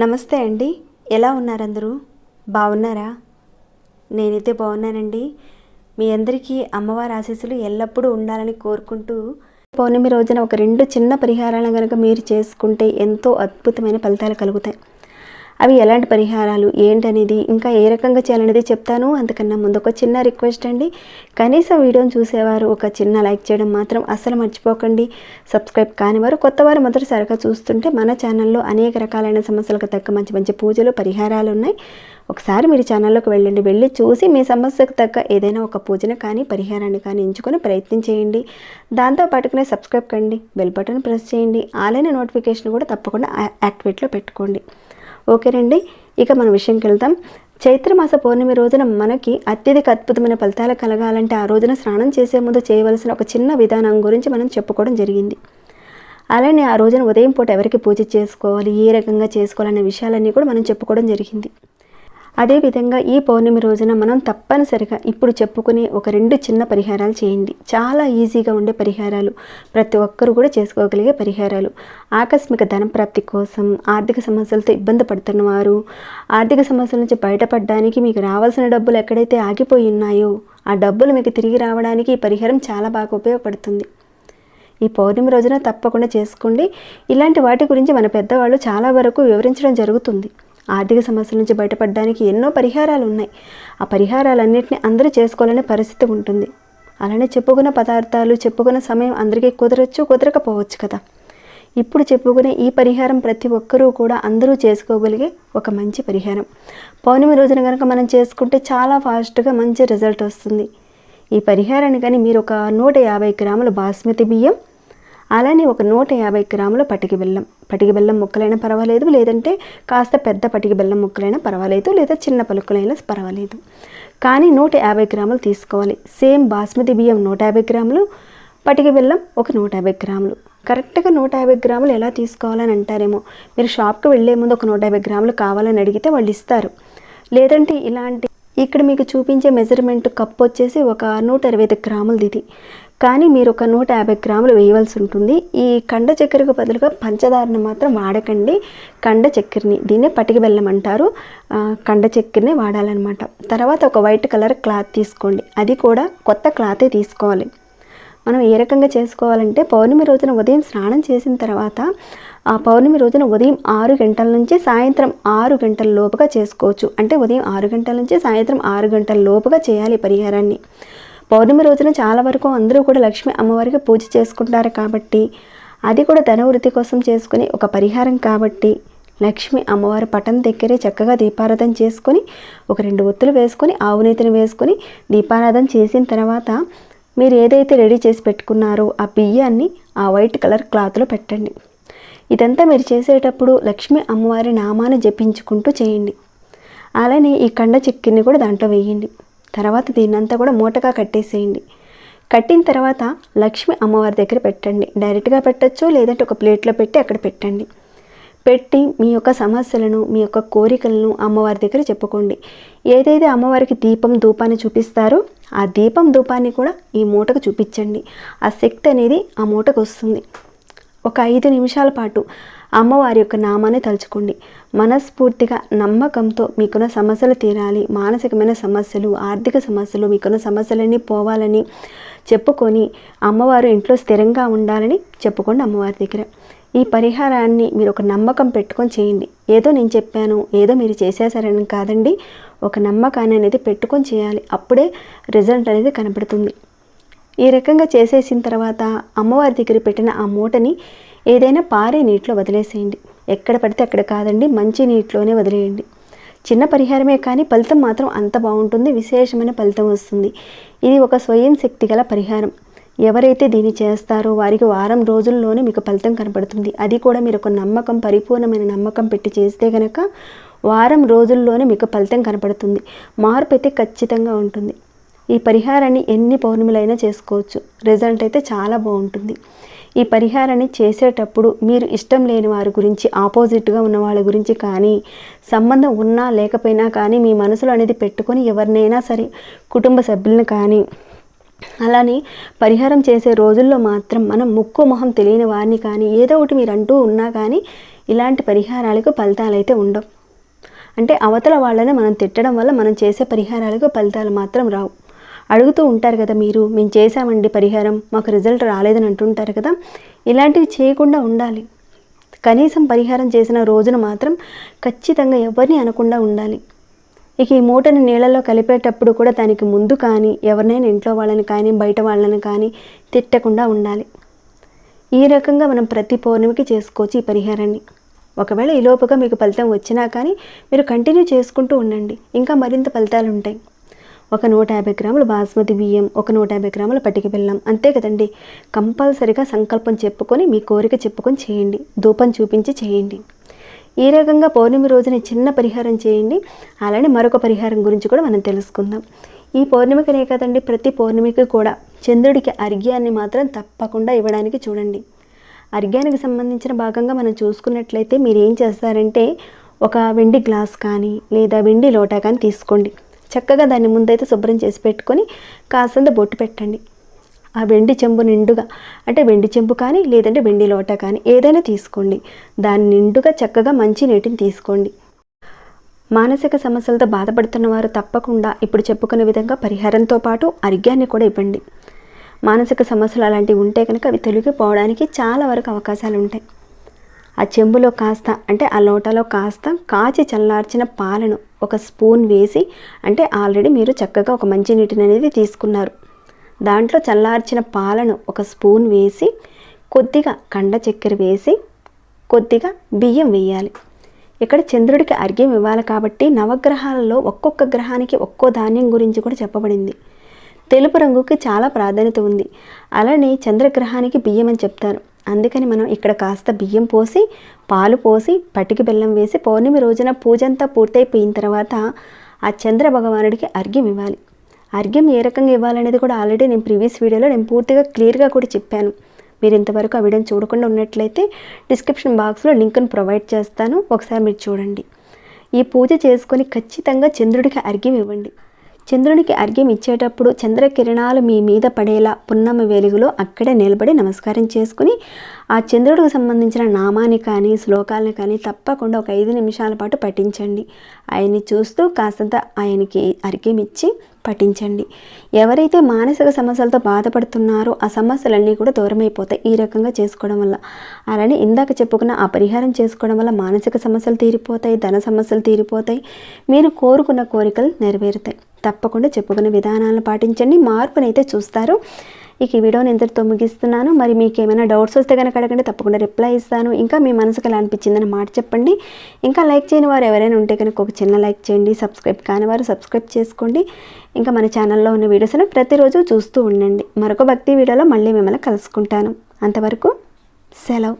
నమస్తే అండి, ఎలా ఉన్నారు అందరూ? బాగున్నారా? నేనైతే బాగున్నానండి. మీ అందరికీ అమ్మవారి ఆశీస్సులు ఎల్లప్పుడూ ఉండాలని కోరుకుంటూ, పౌర్ణమి రోజున ఒక 2 చిన్న పరిహారాలను కనుక మీరు చేసుకుంటే ఎంతో అద్భుతమైన ఫలితాలు కలుగుతాయి. అవి ఎలాంటి పరిహారాలు ఏంటనేది, ఇంకా ఏ రకంగా చేయాలనేది చెప్తాను. అంతకన్నా ముందు ఒక చిన్న రిక్వెస్ట్ అండి, కనీసం వీడియోని చూసేవారు ఒక చిన్న లైక్ చేయడం మాత్రం అస్సలు మర్చిపోకండి. సబ్స్క్రైబ్ కానివారు, కొత్తవారు మొదటిసారిగా చూస్తుంటే మన ఛానల్లో అనేక రకాలైన సమస్యలకు తగ్గ మంచి మంచి పూజలు, పరిహారాలు ఉన్నాయి. ఒకసారి మీరు ఛానల్లోకి వెళ్ళి చూసి మీ సమస్యకు తగ్గ ఏదైనా ఒక పూజను కానీ పరిహారాన్ని కానీ ఎంచుకొని ప్రయత్నం చేయండి. దాంతోపాటుగానే సబ్స్క్రైబ్ కండి, బెల్ బటన్ ప్రెస్ చేయండి, ఆలైన నోటిఫికేషన్ కూడా తప్పకుండా యాక్టివేట్లో పెట్టుకోండి. ఓకేనండి, ఇక మన విషయంకి వెళ్తాం. చైత్రమాస పౌర్ణమి రోజున మనకి అత్యధిక అద్భుతమైన ఫలితాలు కలగాలంటే ఆ రోజున స్నానం చేసే ముందు చేయవలసిన ఒక చిన్న విధానం గురించి మనం చెప్పుకోవడం జరిగింది. అలానే ఆ రోజున ఉదయం పూట ఎవరికి పూజ చేసుకోవాలి, ఏ రకంగా చేసుకోవాలనే విషయాలన్నీ కూడా మనం చెప్పుకోవడం జరిగింది. అదేవిధంగా ఈ పౌర్ణమి రోజున మనం తప్పనిసరిగా ఇప్పుడు చెప్పుకునే ఒక 2 చిన్న పరిహారాలు చేయండి. చాలా ఈజీగా ఉండే పరిహారాలు, ప్రతి ఒక్కరు కూడా చేసుకోగలిగే పరిహారాలు. ఆకస్మిక ధనప్రాప్తి కోసం, ఆర్థిక సమస్యలతో ఇబ్బంది పడుతున్నవారు, ఆర్థిక సమస్యల నుంచి బయటపడడానికి, మీకు రావాల్సిన డబ్బులు ఎక్కడైతే ఆగిపోయి ఉన్నాయో ఆ డబ్బులు మీకు తిరిగి రావడానికి ఈ పరిహారం చాలా బాగా ఉపయోగపడుతుంది. ఈ పౌర్ణమి రోజున తప్పకుండా చేసుకోండి. ఇలాంటి వాటి గురించి మన పెద్దవాళ్ళు చాలా వరకు వివరించడం జరుగుతుంది. ఆర్థిక సమస్యల నుంచి బయటపడడానికి ఎన్నో పరిహారాలు ఉన్నాయి. ఆ పరిహారాలన్నింటినీ అందరూ చేసుకోవాలనే పరిస్థితి ఉంటుంది. అలానే చెప్పుకున్న పదార్థాలు, చెప్పుకున్న సమయం అందరికీ కుదరచ్చు, కుదరకపోవచ్చు కదా. ఇప్పుడు చెప్పుకునే ఈ పరిహారం ప్రతి ఒక్కరూ కూడా అందరూ చేసుకోగలిగే ఒక మంచి పరిహారం. పౌర్ణమి రోజున కనుక మనం చేసుకుంటే చాలా ఫాస్ట్గా మంచి రిజల్ట్ వస్తుంది. ఈ పరిహారాన్ని కానీ మీరు ఒక 150 గ్రాముల బాస్మతి బియ్యం, అలానే ఒక 150 గ్రాముల పటికి బెల్లం ముక్కలైనా పర్వాలేదు, లేదంటే కాస్త పెద్ద పటికి బెల్లం ముక్కలైనా పర్వాలేదు, లేదా చిన్న పలుకులైనా పర్వాలేదు, కానీ 150 గ్రాములు తీసుకోవాలి. సేమ్ బాస్మతి బియ్యం 150 గ్రాములు, పటికి బెల్లం ఒక 150 గ్రాములు. కరెక్ట్గా 150 గ్రాములు ఎలా తీసుకోవాలని అంటారేమో, మీరు షాప్కి వెళ్ళే ముందు ఒక 150 గ్రాములు కావాలని అడిగితే వాళ్ళు ఇస్తారు. లేదంటే ఇలాంటి ఇక్కడ మీకు చూపించే మెజర్మెంట్ కప్ వచ్చేసి ఒక 125 గ్రాములది ఇది, కానీ మీరు ఒక 150 గ్రాములు వేయవలసి ఉంటుంది. ఈ కండ చక్కెరకు బదులుగా పంచదారని మాత్రం వాడకండి, కండ చక్కెరని, దీన్నే పటికి బెల్లం అంటారు. కండ చక్కెరని వాడాలన్నమాట. తర్వాత ఒక వైట్ కలర్ క్లాత్ తీసుకోండి, అది కూడా కొత్త క్లాతే తీసుకోవాలి. మనం ఏ రకంగా చేసుకోవాలంటే, పౌర్ణమి రోజున ఉదయం స్నానం చేసిన తర్వాత ఆ పౌర్ణమి రోజున ఉదయం 6 గంటల నుంచి సాయంత్రం 6 గంటల లోపుగా చేసుకోవచ్చు. అంటే ఉదయం 6 గంటల నుంచి సాయంత్రం 6 గంటల లోపుగా చేయాలి పరిహారాన్ని. పౌర్ణమి రోజున చాలా వరకు అందరూ కూడా లక్ష్మీ అమ్మవారికి పూజ చేసుకుంటారు కాబట్టి, అది కూడా ధనవృద్ధి కోసం చేసుకునే ఒక పరిహారం కాబట్టి, లక్ష్మీ అమ్మవారి పటం దగ్గరే చక్కగా దీపారాధన చేసుకొని, ఒక 2 ఒత్తులు వేసుకొని, ఆవు నేతిని వేసుకొని దీపారాధన చేసిన తర్వాత మీరు ఏదైతే రెడీ చేసి పెట్టుకున్నారో ఆ బియ్యాన్ని ఆ వైట్ కలర్ క్లాత్లో పెట్టండి. ఇదంతా మీరు చేసేటప్పుడు లక్ష్మీ అమ్మవారి నామాన్ని జపించుకుంటూ చేయండి. అలానే ఈ కండ చిక్కిని కూడా దాంట్లో వేయండి. తర్వాత దీన్నంతా కూడా మూటగా కట్టేసేయండి. కట్టిన తర్వాత లక్ష్మీ అమ్మవారి దగ్గర పెట్టండి. డైరెక్ట్గా పెట్టచ్చు, లేదంటే ఒక ప్లేట్లో పెట్టి అక్కడ పెట్టండి. పెట్టి మీ యొక్క సమస్యలను, మీ యొక్క కోరికలను అమ్మవారి దగ్గర చెప్పుకోండి. ఏదైతే అమ్మవారికి దీపం ధూపాన్ని చూపిస్తారో ఆ దీపం ధూపాన్ని కూడా ఈ మూటకు చూపించండి. ఆ శక్తి అనేది ఆ మూటకు వస్తుంది. ఒక 5 నిమిషాల పాటు అమ్మవారి యొక్క నామాన్ని తలుచుకోండి. మనస్ఫూర్తిగా నమ్మకంతో మీకున్న సమస్యలు తీరాలి, మానసికమైన సమస్యలు, ఆర్థిక సమస్యలు, మీకున్న సమస్యలన్నీ పోవాలని చెప్పుకొని అమ్మవారు ఇంట్లో స్థిరంగా ఉండాలని చెప్పుకోండి అమ్మవారి దగ్గర. ఈ పరిహారాన్ని మీరు ఒక నమ్మకం పెట్టుకొని చేయండి. ఏదో నేను చెప్పాను, ఏదో మీరు చేసేసారని కాదండి, ఒక నమ్మకాన్ని అనేది పెట్టుకొని చేయాలి. అప్పుడే రిజల్ట్ అనేది కనబడుతుంది. ఈ రకంగా చేసేసిన తర్వాత అమ్మవారి దగ్గర పెట్టిన ఆ మూటని ఏదైనా పారే నీటిలో వదిలేసేయండి. ఎక్కడ పడితే అక్కడ కాదండి, మంచి నీటిలోనే వదిలేయండి. చిన్న పరిహారమే కానీ ఫలితం మాత్రం అంత బాగుంటుంది, విశేషమైన ఫలితం వస్తుంది. ఇది ఒక స్వయం శక్తి గల పరిహారం. ఎవరైతే దీన్ని చేస్తారో వారికి వారం రోజుల్లోనే మీకు ఫలితం కనపడుతుంది. అది కూడా మీరు ఒక నమ్మకం, పరిపూర్ణమైన నమ్మకం పెట్టి చేస్తే కనుక వారం రోజుల్లోనే మీకు ఫలితం కనపడుతుంది. మార్పు అయితే ఖచ్చితంగా ఉంటుంది. ఈ పరిహారాన్ని ఎన్ని పౌర్ణమిలైనా చేసుకోవచ్చు. రిజల్ట్ అయితే చాలా బాగుంటుంది. ఈ పరిహారాన్ని చేసేటప్పుడు మీరు ఇష్టం లేని వారి గురించి, ఆపోజిట్గా ఉన్న వాళ్ళ గురించి కానీ, సంబంధం ఉన్నా లేకపోయినా కానీ మీ మనసులో అనేది పెట్టుకొని ఎవరినైనా సరే, కుటుంబ సభ్యులను కానీ అలానే పరిహారం చేసే రోజుల్లో మాత్రం మనం ముక్కు మొహం తెలియని వారిని కానీ ఏదో ఒకటి మీరు అంటూ ఉన్నా కానీ ఇలాంటి పరిహారాలకు ఫలితాలు అయితే ఉండవు. అంటే అవతల వాళ్ళని మనం తిట్టడం వల్ల మనం చేసే పరిహారాలకు ఫలితాలు మాత్రం రావు. అడుగుతూ ఉంటారు కదా మీరు, మేము చేసామండి పరిహారం, మాకు రిజల్ట్ రాలేదని అంటుంటారు కదా. ఇలాంటివి చేయకుండా ఉండాలి. కనీసం పరిహారం చేసిన రోజున మాత్రం ఖచ్చితంగా ఎవరిని అనకుండా ఉండాలి. ఇక ఈ మూటని నీళ్ళలో కలిపేటప్పుడు కూడా దానికి ముందు కానీ ఎవరినైనా ఇంట్లో వాళ్ళని కానీ బయట వాళ్ళని కానీ తిట్టకుండా ఉండాలి. ఈ రకంగా మనం ప్రతి పౌర్ణమికి చేసుకోవచ్చు ఈ పరిహారాన్ని. ఒకవేళ ఈ లోపుగా మీకు ఫలితం వచ్చినా కానీ మీరు కంటిన్యూ చేసుకుంటూ ఉండండి, ఇంకా మరింత ఫలితాలు ఉంటాయి. ఒక 150 గ్రాములు బాస్మతి బియ్యం, ఒక 150 గ్రాముల పటిక బెల్లం, అంతే కదండి. కంపల్సరిగా సంకల్పం చెప్పుకొని మీ కోరిక చెప్పుకొని చేయండి, ధూపం చూపించి చేయండి. ఈ రకంగా పౌర్ణమి రోజున చిన్న పరిహారం చేయండి. అలానే మరొక పరిహారం గురించి కూడా మనం తెలుసుకుందాం. ఈ పౌర్ణమికనే కదండి, ప్రతి పౌర్ణమికి కూడా చంద్రుడికి అర్ఘ్యాన్ని మాత్రం తప్పకుండా ఇవ్వడానికి చూడండి. అర్ఘ్యానికి సంబంధించిన భాగంగా మనం చూసుకున్నట్లయితే మీరు ఏం చేస్తారంటే ఒక వెండి గ్లాస్ కానీ లేదా వెండి లోటా కానీ తీసుకోండి. చక్కగా దాన్ని ముందైతే శుభ్రం చేసి పెట్టుకొని కాసంత బొట్టు పెట్టండి. ఆ వెండి చెంబు నిండుగా, అంటే వెండి చెంబు కానీ లేదంటే వెండి లోటా కానీ ఏదైనా తీసుకోండి. దాని నిండుగా చక్కగా మంచి నీటిని తీసుకోండి. మానసిక సమస్యలతో బాధపడుతున్న వారు తప్పకుండా ఇప్పుడు చెప్పుకునే విధంగా పరిహారంతో పాటు అర్ఘ్యాన్ని కూడా ఇవ్వండి. మానసిక సమస్యలు అలాంటివి ఉంటే కనుక అవి తొలగిపోవడానికి చాలా వరకు అవకాశాలు ఉంటాయి. ఆ చెంబులో కాస్త, అంటే ఆ లోటాలో కాస్త కాచి చల్లార్చిన పాలను ఒక స్పూన్ వేసి, అంటే ఆల్రెడీ మీరు చక్కగా ఒక మంచి నీటిని అనేది తీసుకున్నారు, దాంట్లో చల్లార్చిన పాలను ఒక స్పూన్ వేసి కొద్దిగా కండ చక్కెర వేసి కొద్దిగా బియ్యం వేయాలి. ఇక్కడ చంద్రుడికి అర్ఘ్యం ఇవ్వాలి కాబట్టి నవగ్రహాలలో ఒక్కొక్క గ్రహానికి ఒక్కో ధాన్యం గురించి కూడా చెప్పబడింది. తెలుపు రంగుకి చాలా ప్రాధాన్యత ఉంది. అలానే చంద్రగ్రహానికి బియ్యం అని చెప్తారు. అందుకని మనం ఇక్కడ కాస్త బియ్యం పోసి, పాలు పోసి, పటిక బెల్లం వేసి పౌర్ణమి రోజున పూజ అంతా పూర్తయిపోయిన తర్వాత ఆ చంద్ర భగవానుడికి అర్ఘ్యం ఇవ్వాలి. అర్ఘ్యం ఏ రకంగా ఇవ్వాలనేది కూడా ఆల్రెడీ నేను ప్రీవియస్ వీడియోలో పూర్తిగా క్లియర్గా కూడా చెప్పాను. మీరు ఇంతవరకు ఆ వీడియోని చూడకుండా ఉన్నట్లయితే డిస్క్రిప్షన్ బాక్స్లో లింక్ను ప్రొవైడ్ చేస్తాను, ఒకసారి మీరు చూడండి. ఈ పూజ చేసుకొని ఖచ్చితంగా చంద్రుడికి అర్ఘ్యం ఇవ్వండి. చంద్రునికి అర్ఘ్యం ఇచ్చేటప్పుడు చంద్రకిరణాలు మీ మీద పడేలా పున్నమి వెలుగులో అక్కడే నిలబడి నమస్కారం చేసుకుని ఆ చంద్రుడికి సంబంధించిన నామాన్ని కానీ శ్లోకాలను కానీ తప్పకుండా ఒక 5 నిమిషాల పాటు పఠించండి. ఆయన్ని చూస్తూ కాస్తంత ఆయనకి అర్ఘ్యం ఇచ్చి పఠించండి. ఎవరైతే మానసిక సమస్యలతో బాధపడుతున్నారో ఆ సమస్యలన్నీ కూడా దూరమైపోతాయి ఈ రకంగా చేసుకోవడం వల్ల. అలానే ఇందాక చెప్పుకున్న ఆ పరిహారం చేసుకోవడం వల్ల మానసిక సమస్యలు తీరిపోతాయి, ధన సమస్యలు తీరిపోతాయి, మీరు కోరుకున్న కోరికలు నెరవేరుతాయి. తప్పకుండా చెప్పుకున్న విధానాలను పాటించండి, మార్పునైతే చూస్తారు. ఇక ఈ వీడియోని ఇంతటితో ముగిస్తున్నాను. మరి మీకు ఏమైనా డౌట్స్ వస్తే కనుక అడగండి, తప్పకుండా రిప్లై ఇస్తాను. ఇంకా మీ మనసుకు ఎలా అనిపించిందని మాట చెప్పండి. ఇంకా లైక్ చేయని వారు ఎవరైనా ఉంటే కనుక ఒక చిన్న లైక్ చేయండి. సబ్స్క్రైబ్ కాని వారు సబ్స్క్రైబ్ చేసుకోండి. ఇంకా మన ఛానల్లో ఉన్న వీడియోస్ని ప్రతిరోజు చూస్తూ ఉండండి. మరొక భక్తి వీడియోలో మళ్ళీ మిమ్మల్ని కలుసుకుంటాను. అంతవరకు సెలవు.